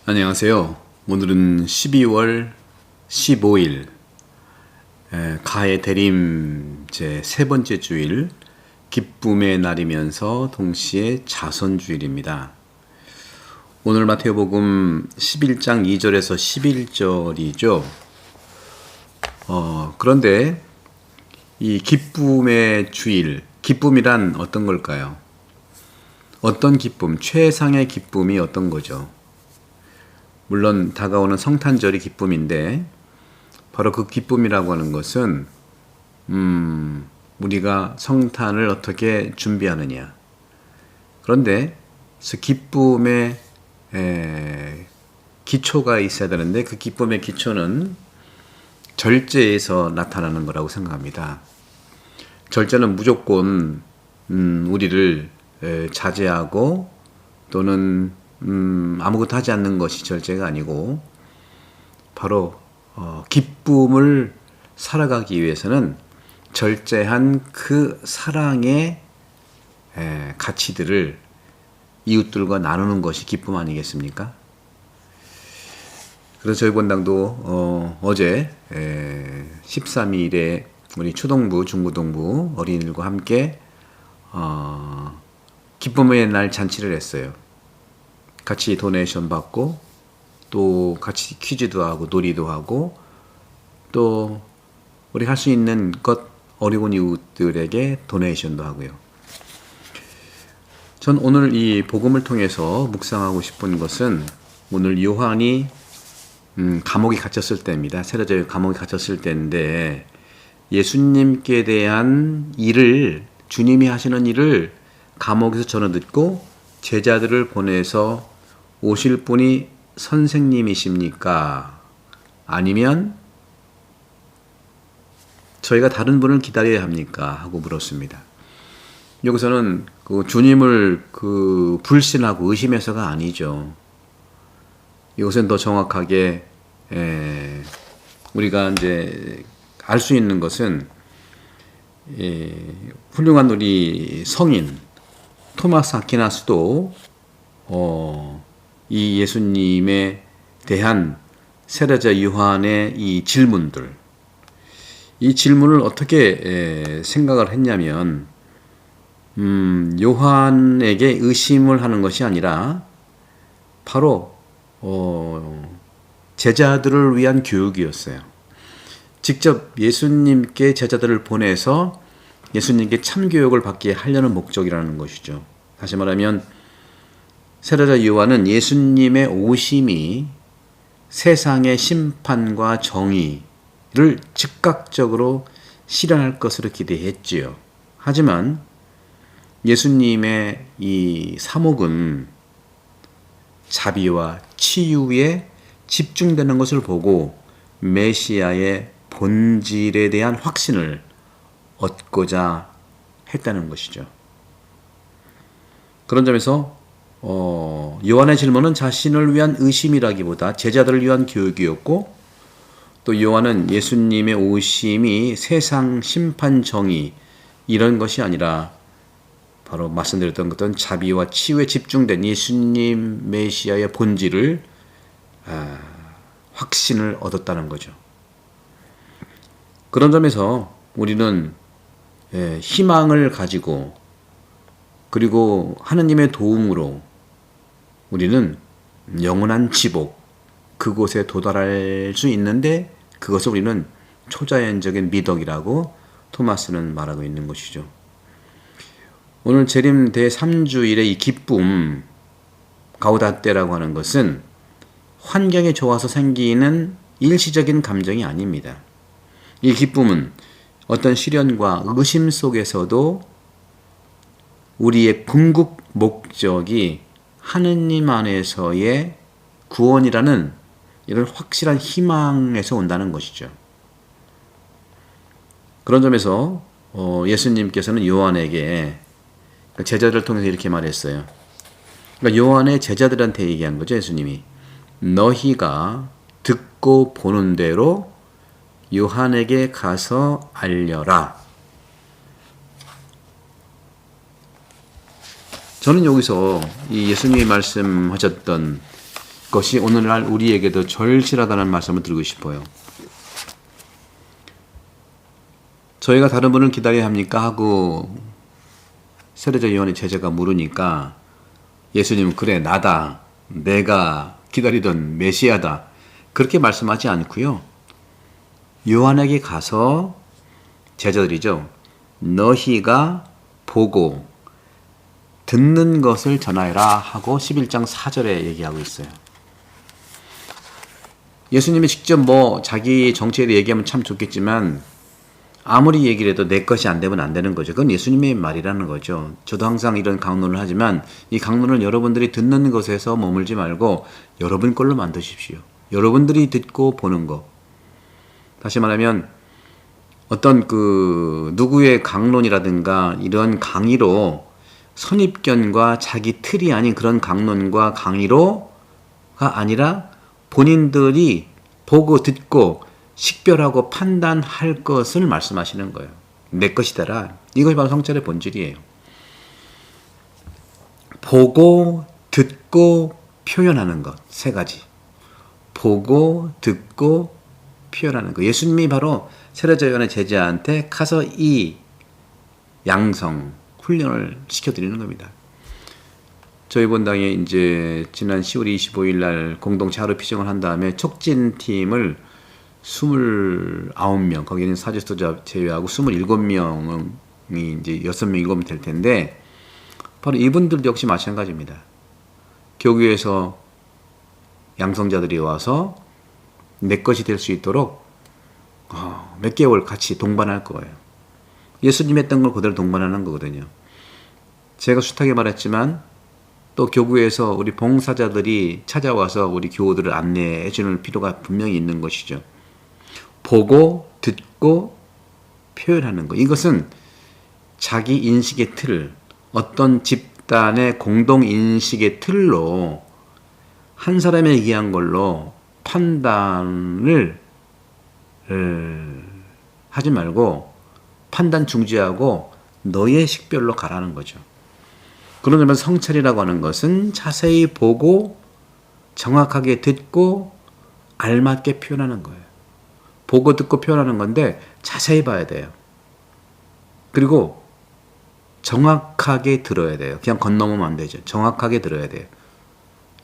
안녕하세요. 오늘은 12월 15일 가해 대림 제 세 번째 주일 기쁨의 날이면서 동시에 자선주일입니다. 오늘 마태복음 11장 2절에서 11절이죠. 그런데 이 기쁨의 주일, 기쁨이란 어떤 걸까요? 어떤 기쁨, 최상의 기쁨이 어떤 거죠? 물론 다가오는 성탄절이 기쁨인데 바로 그 기쁨이라고 하는 것은 우리가 성탄을 어떻게 준비하느냐. 그런데 그 기쁨의 기초가 있어야 되는데 그 기쁨의 기초는 절제에서 나타나는 거라고 생각합니다. 절제는 무조건 우리를 자제하고 또는 아무것도 하지 않는 것이 절제가 아니고 바로 기쁨을 살아가기 위해서는 절제한 그 사랑의 가치들을 이웃들과 나누는 것이 기쁨 아니겠습니까? 그래서 저희 본당도 어제 13일에 우리 초동부, 중고동부 어린이들과 함께 기쁨의 날 잔치를 했어요. 같이 도네이션 받고 또 같이 퀴즈도 하고 놀이도 하고 또 우리 할 수 있는 것 어려운 이웃들에게 도네이션도 하고요. 전 오늘 이 복음을 통해서 묵상하고 싶은 것은 오늘 요한이 감옥에 갇혔을 때입니다. 세례자 감옥에 갇혔을 때인데 예수님께 대한 일을 주님이 하시는 일을 감옥에서 전해 듣고 제자들을 보내서 오실 분이 선생님이십니까? 아니면 저희가 다른 분을 기다려야 합니까? 하고 물었습니다. 여기서는 그 주님을 불신하고 의심해서가 아니죠. 이것은 더 정확하게 우리가 이제 알 수 있는 것은 훌륭한 우리 성인 토마스 아퀴나스도 이 예수님에 대한 세례자 요한의 이 질문들, 이 질문을 어떻게 생각을 했냐면 요한에게 의심을 하는 것이 아니라 바로 제자들을 위한 교육이었어요. 직접 예수님께 제자들을 보내서 예수님께 참교육을 받게 하려는 목적이라는 것이죠. 다시 말하면 세례자 요한은 예수님의 오심이 세상의 심판과 정의를 즉각적으로 실현할 것으로 기대했지요. 하지만 예수님의 이 사목은 자비와 치유에 집중되는 것을 보고 메시아의 본질에 대한 확신을 얻고자 했다는 것이죠. 그런 점에서 요한의 질문은 자신을 위한 의심이라기보다 제자들을 위한 교육이었고 또 요한은 예수님의 오심이 세상 심판 정의 이런 것이 아니라 바로 말씀드렸던 것은 자비와 치유에 집중된 예수님 메시아의 본질을 확신을 얻었다는 거죠. 그런 점에서 우리는 희망을 가지고 그리고 하느님의 도움으로 우리는 영원한 지복, 그곳에 도달할 수 있는데 그것을 우리는 초자연적인 미덕이라고 토마스는 말하고 있는 것이죠. 오늘 재림 대3주일의 이 기쁨, 가우다테라고 하는 것은 환경이 좋아서 생기는 일시적인 감정이 아닙니다. 이 기쁨은 어떤 시련과 의심 속에서도 우리의 궁극 목적이 하느님 안에서의 구원이라는 이런 확실한 희망에서 온다는 것이죠. 그런 점에서 예수님께서는 요한에게 제자들을 통해서 이렇게 말했어요. 그러니까 요한의 제자들한테 얘기한 거죠. 예수님이 너희가 듣고 보는 대로 요한에게 가서 알려라. 저는 여기서 이 예수님이 말씀하셨던 것이 오늘날 우리에게도 절실하다는 말씀을 드리고 싶어요. 저희가 다른 분을 기다려야 합니까? 하고 세례자 요한의 제자가 물으니까 예수님은 그래 나다. 내가 기다리던 메시아다. 그렇게 말씀하지 않고요. 요한에게 가서 제자들이죠. 너희가 보고 듣는 것을 전하여라 하고 11장 4절에 얘기하고 있어요. 예수님이 직접 자기 정체에 대해 얘기하면 참 좋겠지만 아무리 얘기를 해도 내 것이 안 되면 안 되는 거죠. 그건 예수님의 말이라는 거죠. 저도 항상 이런 강론을 하지만 이 강론을 여러분들이 듣는 것에서 머물지 말고 여러분 걸로 만드십시오. 여러분들이 듣고 보는 거. 다시 말하면 어떤 누구의 강론이라든가 이런 강의로 선입견과 자기 틀이 아닌 그런 강론과 강의로가 아니라 본인들이 보고 듣고 식별하고 판단할 것을 말씀하시는 거예요. 내 것이다라. 이것이 바로 성찰의 본질이에요. 보고 듣고 표현하는 것. 세 가지. 보고 듣고 표현하는 것. 예수님이 바로 세례자 요한의 제자한테 가서 이 양성 훈련을 시켜드리는 겁니다. 저희 본당에 이제 지난 10월 25일 날 공동체 하루 피정을 한 다음에 촉진팀을 29명, 거기는 사제수자 제외하고 27명이 이제 6명, 7명 될 텐데, 바로 이분들도 역시 마찬가지입니다. 교구에서 양성자들이 와서 내 것이 될 수 있도록 몇 개월 같이 동반할 거예요. 예수님 했던 걸 그대로 동반하는 거거든요. 제가 숱하게 말했지만, 또 교구에서 우리 봉사자들이 찾아와서 우리 교우들을 안내해 주는 필요가 분명히 있는 것이죠. 보고 듣고 표현하는 것. 이것은 자기 인식의 틀, 어떤 집단의 공동 인식의 틀로 한 사람이 얘기한 걸로 판단을 하지 말고 판단 중지하고 너의 식별로 가라는 거죠. 그런 점에서 성찰이라고 하는 것은 자세히 보고 정확하게 듣고 알맞게 표현하는 거예요. 보고 듣고 표현하는 건데 자세히 봐야 돼요. 그리고 정확하게 들어야 돼요. 그냥 건너면 안 되죠. 정확하게 들어야 돼요.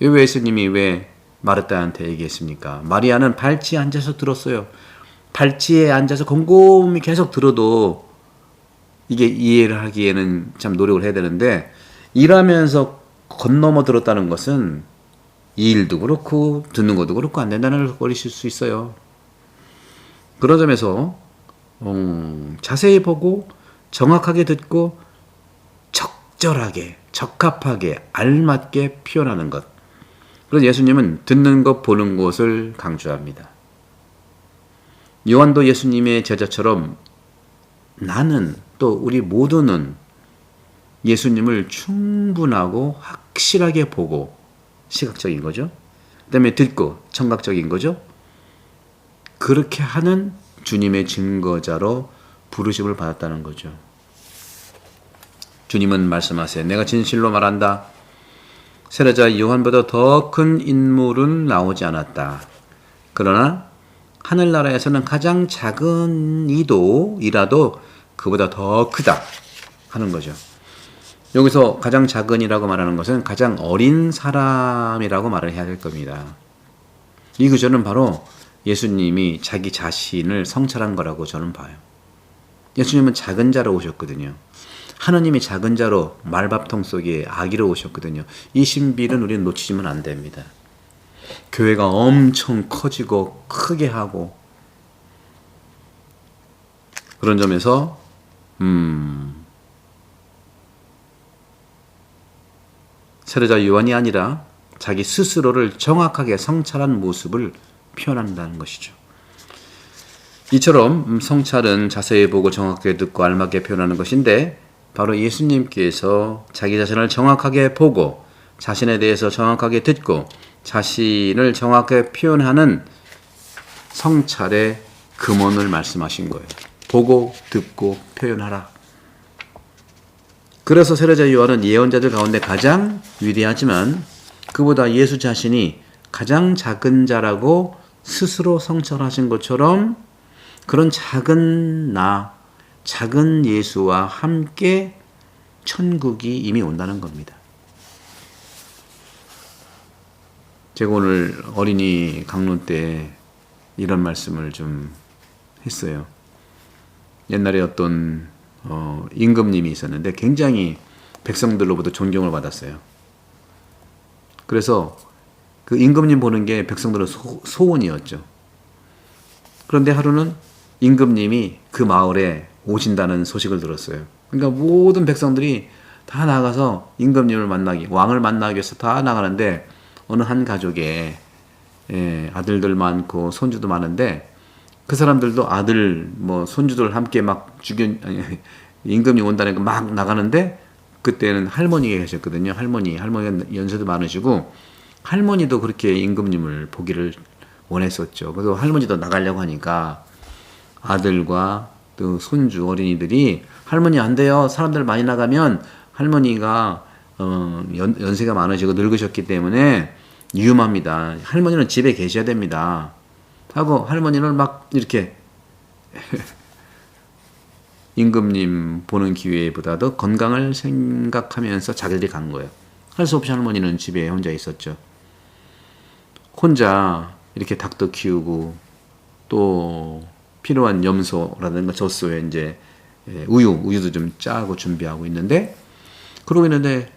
왜 예수님이 왜 마르다한테 얘기했습니까? 마리아는 발치에 앉아서 들었어요. 발치에 앉아서 곰곰이 계속 들어도 이게 이해를 하기에는 참 노력을 해야 되는데, 일하면서 건너머 들었다는 것은 이 일도 그렇고 듣는 것도 그렇고 안 된다는 걸 버리실 수 있어요. 그런 점에서 자세히 보고 정확하게 듣고 적절하게 적합하게 알맞게 표현하는 것. 그래서 예수님은 듣는 것 보는 것을 강조합니다. 요한도 예수님의 제자처럼 나는 또 우리 모두는 예수님을 충분하고 확실하게 보고, 시각적인 거죠. 그 다음에 듣고 청각적인 거죠. 그렇게 하는 주님의 증거자로 부르심을 받았다는 거죠. 주님은 말씀하세요. 내가 진실로 말한다. 세례자 요한보다 더 큰 인물은 나오지 않았다. 그러나 하늘나라에서는 가장 작은 이라도 그보다 더 크다 하는 거죠. 여기서 가장 작은이라고 말하는 것은 가장 어린 사람이라고 말을 해야 될 겁니다. 이 구절은 바로 예수님이 자기 자신을 성찰한 거라고 저는 봐요. 예수님은 작은 자로 오셨거든요. 하느님이 작은 자로 말밥통 속에 아기로 오셨거든요. 이 신비는 우리는 놓치면 안 됩니다. 교회가 엄청 커지고 크게 하고 그런 점에서 세례자 요한이 아니라 자기 스스로를 정확하게 성찰한 모습을 표현한다는 것이죠. 이처럼 성찰은 자세히 보고 정확하게 듣고 알맞게 표현하는 것인데, 바로 예수님께서 자기 자신을 정확하게 보고 자신에 대해서 정확하게 듣고 자신을 정확하게 표현하는 성찰의 금원을 말씀하신 거예요. 보고 듣고 표현하라. 그래서 세례자 요한은 예언자들 가운데 가장 위대하지만 그보다 예수 자신이 가장 작은 자라고 스스로 성찰하신 것처럼 그런 작은 나, 작은 예수와 함께 천국이 이미 온다는 겁니다. 제가 오늘 어린이 강론 때 이런 말씀을 좀 했어요. 옛날에 어떤 임금님이 있었는데 굉장히 백성들로부터 존경을 받았어요. 그래서 그 임금님 보는 게 백성들의 소원이었죠. 그런데 하루는 임금님이 그 마을에 오신다는 소식을 들었어요. 그러니까 모든 백성들이 다 나가서 임금님을 만나기, 왕을 만나기 위해서 다 나가는데 어느 한 가족에 아들들 많고 손주도 많은데 그 사람들도 아들 뭐 손주들 함께 막 임금님 온다니까 막 나가는데 그때는 할머니가 계셨거든요. 할머니가 연세도 많으시고 할머니도 그렇게 임금님을 보기를 원했었죠. 그래서 할머니도 나가려고 하니까 아들과 또 손주 어린이들이 할머니 안 돼요. 사람들 많이 나가면 할머니가 연세가 많으시고 늙으셨기 때문에 위험합니다. 할머니는 집에 계셔야 됩니다. 하고 할머니를 막 이렇게 임금님 보는 기회보다도 건강을 생각하면서 자기들이 간 거예요. 할 수 없이 할머니는 집에 혼자 있었죠. 혼자 이렇게 닭도 키우고 또 필요한 염소라든가 젖소에 이제 우유도 좀 짜고 준비하고 있는데 그러고 있는데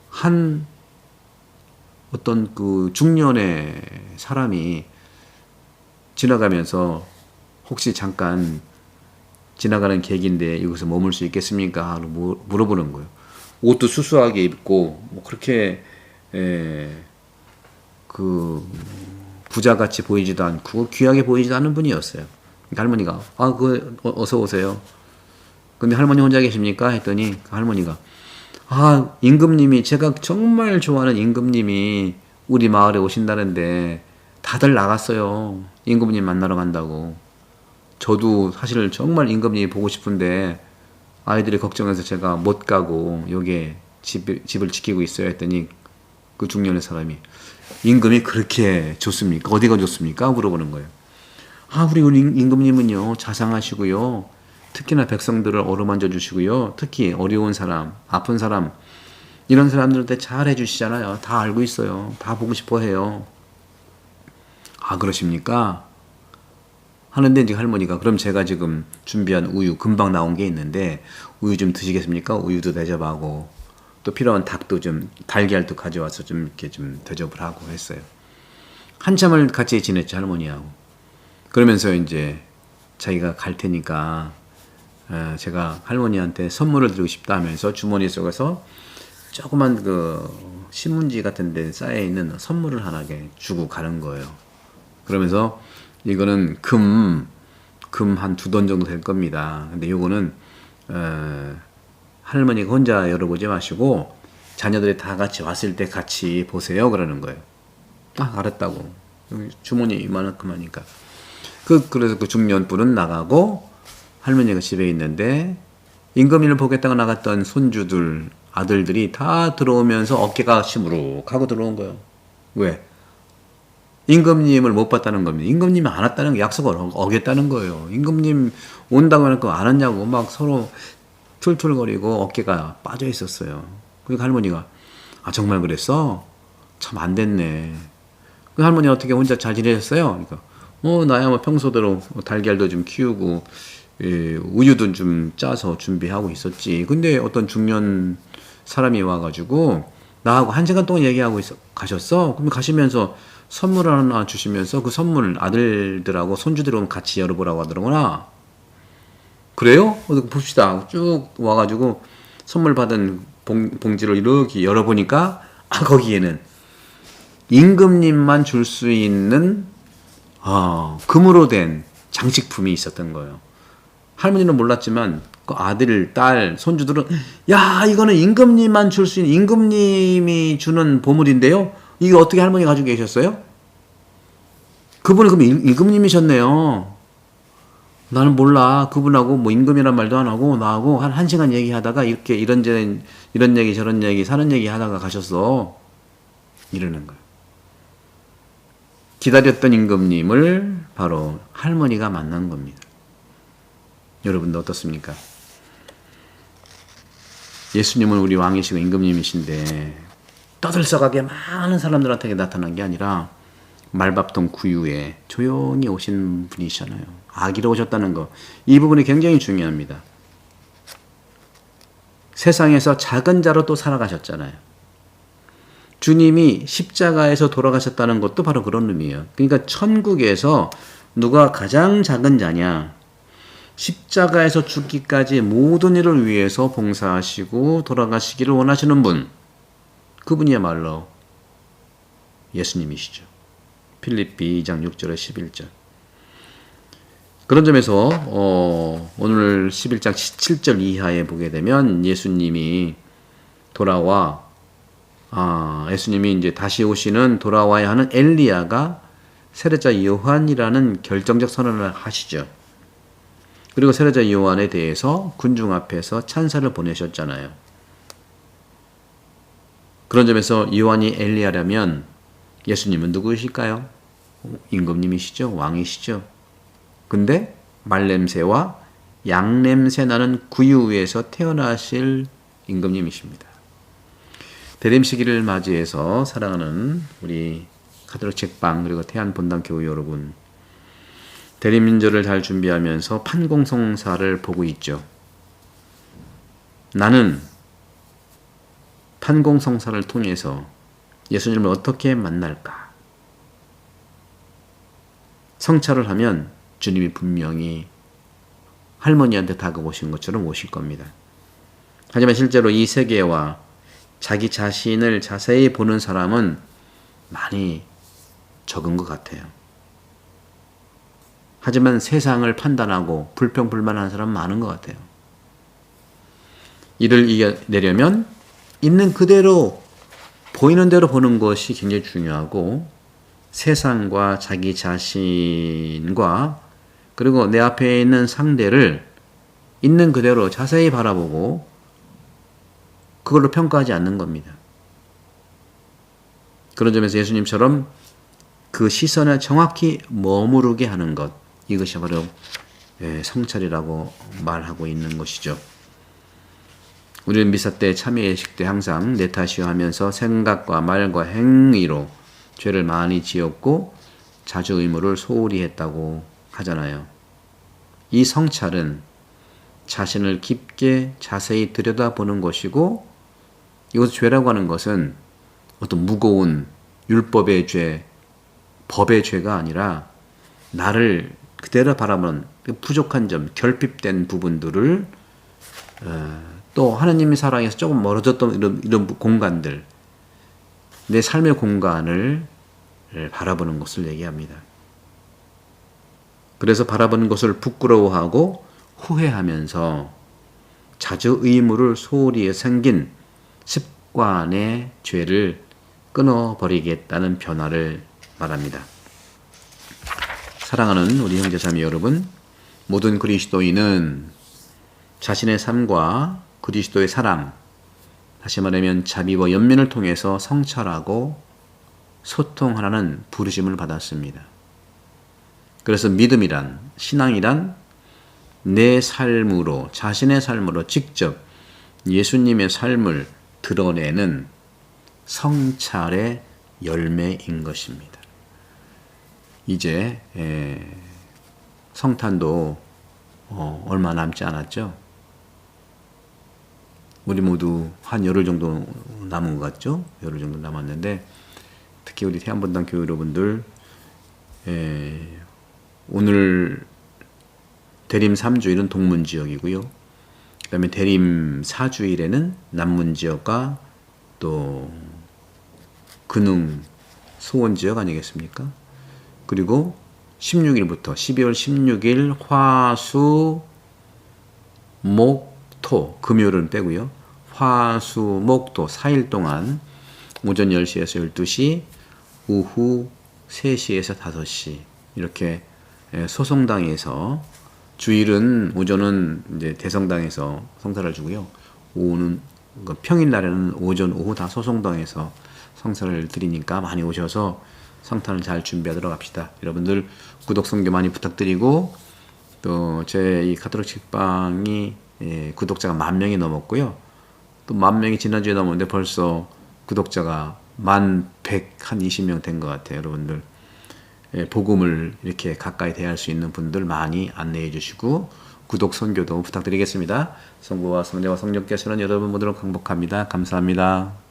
한 어떤 그 중년의 사람이 지나가면서 혹시 잠깐 지나가는 객인데 여기서 머물 수 있겠습니까? 하고 물어보는 거예요. 옷도 수수하게 입고 뭐 그렇게 그 부자같이 보이지도 않고 귀하게 보이지도 않은 분이었어요. 그러니까 할머니가 어서 오세요. 근데 할머니 혼자 계십니까? 했더니 그 할머니가 임금님이 제가 정말 좋아하는 임금님이 우리 마을에 오신다는데 다들 나갔어요. 임금님 만나러 간다고. 저도 사실 정말 임금님이 보고 싶은데 아이들이 걱정해서 제가 못 가고 여기에 집을 지키고 있어야 했더니 그 중년의 사람이 임금이 그렇게 좋습니까? 어디가 좋습니까? 물어보는 거예요. 우리 임금님은요 자상하시고요. 특히나 백성들을 어루만져 주시고요. 특히 어려운 사람, 아픈 사람 이런 사람들한테 잘 해주시잖아요. 다 알고 있어요. 다 보고 싶어 해요. 그러십니까? 하는데 이제 할머니가 그럼 제가 지금 준비한 우유 금방 나온 게 있는데 우유 좀 드시겠습니까? 우유도 대접하고 또 필요한 닭도 좀 달걀도 가져와서 좀 이렇게 좀 대접을 하고 했어요. 한참을 같이 지냈죠 할머니하고. 그러면서 이제 자기가 갈 테니까 제가 할머니한테 선물을 드리고 싶다 하면서 주머니 속에서 조그만 그 신문지 같은 데 쌓여 있는 선물을 하나 주고 가는 거예요. 그러면서 이거는 금 한 2돈 정도 될 겁니다. 근데 요거는 할머니가 혼자 열어보지 마시고 자녀들이 다 같이 왔을 때 같이 보세요 그러는 거예요. 알았다고. 주머니 이만큼 하니까. 그래서 그 중년분은 나가고 할머니가 집에 있는데 임금님을 보겠다고 나갔던 손주들 아들들이 다 들어오면서 어깨가 시무룩하고 들어온 거예요. 왜? 임금님을 못 봤다는 겁니다. 임금님이 안 왔다는 게 약속을 어겼다는 거예요. 임금님 온다고 하니까 안 왔냐고 막 서로 툴툴거리고 어깨가 빠져 있었어요. 그러니까 할머니가 정말 그랬어? 참 안 됐네. 그 할머니 어떻게 혼자 잘 지내셨어요? 그러니까 나야 뭐 평소대로 달걀도 좀 키우고 우유도 좀 짜서 준비하고 있었지. 근데 어떤 중년 사람이 와가지고 나하고 1시간 동안 얘기하고 가셨어. 그럼 가시면서 선물 하나 주시면서 그 선물 아들들하고 손주들하고 같이 열어보라고 하더라구나. 그래요? 봅시다. 쭉 와가지고 선물 받은 봉지를 이렇게 열어보니까 거기에는 임금님만 줄 수 있는 금으로 된 장식품이 있었던 거예요. 할머니는 몰랐지만 그 아들, 딸, 손주들은 이거는 임금님만 줄 수 있는 임금님이 주는 보물인데요. 이게 어떻게 할머니 가지고 계셨어요? 그분은 그럼 임금님이셨네요. 나는 몰라. 그분하고 뭐 임금이란 말도 안 하고 나하고 한 1시간 얘기하다가 이렇게 이런 얘기 저런 얘기 사는 얘기 하다가 가셨어. 이러는 거예요. 기다렸던 임금님을 바로 할머니가 만난 겁니다. 여러분도 어떻습니까? 예수님은 우리 왕이시고 임금님이신데 떠들썩하게 많은 사람들한테 나타난 게 아니라 말밥통 구유에 조용히 오신 분이시잖아요. 아기로 오셨다는 거, 이 부분이 굉장히 중요합니다. 세상에서 작은 자로 또 살아가셨잖아요. 주님이 십자가에서 돌아가셨다는 것도 바로 그런 의미예요. 그러니까 천국에서 누가 가장 작은 자냐, 십자가에서 죽기까지 모든 일을 위해서 봉사하시고 돌아가시기를 원하시는 분, 그분이야말로 예수님이시죠. 필립비 2장 6절에 11절. 그런 점에서 오늘 11장 7절 이하에 보게 되면 예수님이 이제 다시 오시는 돌아와야 하는 엘리야가 세례자 요한이라는 결정적 선언을 하시죠. 그리고 세례자 요한에 대해서 군중 앞에서 찬사를 보내셨잖아요. 그런 점에서 요한이 엘리야라면 예수님은 누구이실까요? 임금님이시죠. 왕이시죠. 근데 말냄새와 양냄새 나는 구유 위에서 태어나실 임금님이십니다. 대림 시기를 맞이해서 사랑하는 우리 가톨릭 책방 그리고 태안본당교회 여러분, 대림민절을 잘 준비하면서 판공성사를 보고 있죠. 나는 판공성사를 통해서 예수님을 어떻게 만날까? 성찰을 하면 주님이 분명히 할머니한테 다가오신 것처럼 오실 겁니다. 하지만 실제로 이 세계와 자기 자신을 자세히 보는 사람은 많이 적은 것 같아요. 하지만 세상을 판단하고 불평불만하는 사람은 많은 것 같아요. 이를 이겨내려면 있는 그대로 보이는 대로 보는 것이 굉장히 중요하고, 세상과 자기 자신과 그리고 내 앞에 있는 상대를 있는 그대로 자세히 바라보고 그걸로 평가하지 않는 겁니다. 그런 점에서 예수님처럼 그 시선에 정확히 머무르게 하는 것, 이것이 바로 성찰이라고 말하고 있는 것이죠. 우리는 미사 때, 참회 예식 때 항상 내 탓이요 하면서 생각과 말과 행위로 죄를 많이 지었고 자주 의무를 소홀히 했다고 하잖아요. 이 성찰은 자신을 깊게 자세히 들여다보는 것이고, 이것을 죄라고 하는 것은 어떤 무거운 율법의 죄, 법의 죄가 아니라 나를 그대로 바라보는 부족한 점, 결핍된 부분들을 또 하나님의 사랑에서 조금 멀어졌던 이런 공간들, 내 삶의 공간을 바라보는 것을 얘기합니다. 그래서 바라보는 것을 부끄러워하고 후회하면서 자주 의무를 소홀히 생긴 습관의 죄를 끊어버리겠다는 변화를 말합니다. 사랑하는 우리 형제자매 여러분, 모든 그리스도인은 자신의 삶과 그리스도의 사랑, 다시 말하면 자비와 연민을 통해서 성찰하고 소통하라는 부르심을 받았습니다. 그래서 믿음이란, 신앙이란 내 삶으로, 자신의 삶으로 직접 예수님의 삶을 드러내는 성찰의 열매인 것입니다. 이제 성탄도 얼마 남지 않았죠? 우리 모두 한 열흘 정도 남은 것 같죠? 열흘 정도 남았는데, 특히 우리 태안본당 교회 여러분들, 오늘 대림 3주일은 동문지역이고요. 그 다음에 대림 4주일에는 남문지역과 또 근흥, 소원지역 아니겠습니까? 그리고 16일부터 12월 16일 화수, 목, 토, 금요일은 빼고요. 화수, 목, 토 4일 동안 오전 10시에서 12시, 오후 3시에서 5시 이렇게 소성당에서, 주일은 오전은 이제 대성당에서 성사를 주고요. 오후는 평일 날에는 오전, 오후 다 소성당에서 성사를 드리니까 많이 오셔서 성탄을 잘 준비하도록 합시다. 여러분들 구독 선교 많이 부탁드리고 또 제 이 가톨릭 책방이 구독자가 10,000명이 넘었고요. 또 10,000명이 지난주에 넘었는데 벌써 구독자가 1120명 된 것 같아요. 여러분들 복음을 이렇게 가까이 대할 수 있는 분들 많이 안내해 주시고 구독 선교도 부탁드리겠습니다. 성부와 성자와 성령께서는 여러분 모두를 강복합니다. 감사합니다.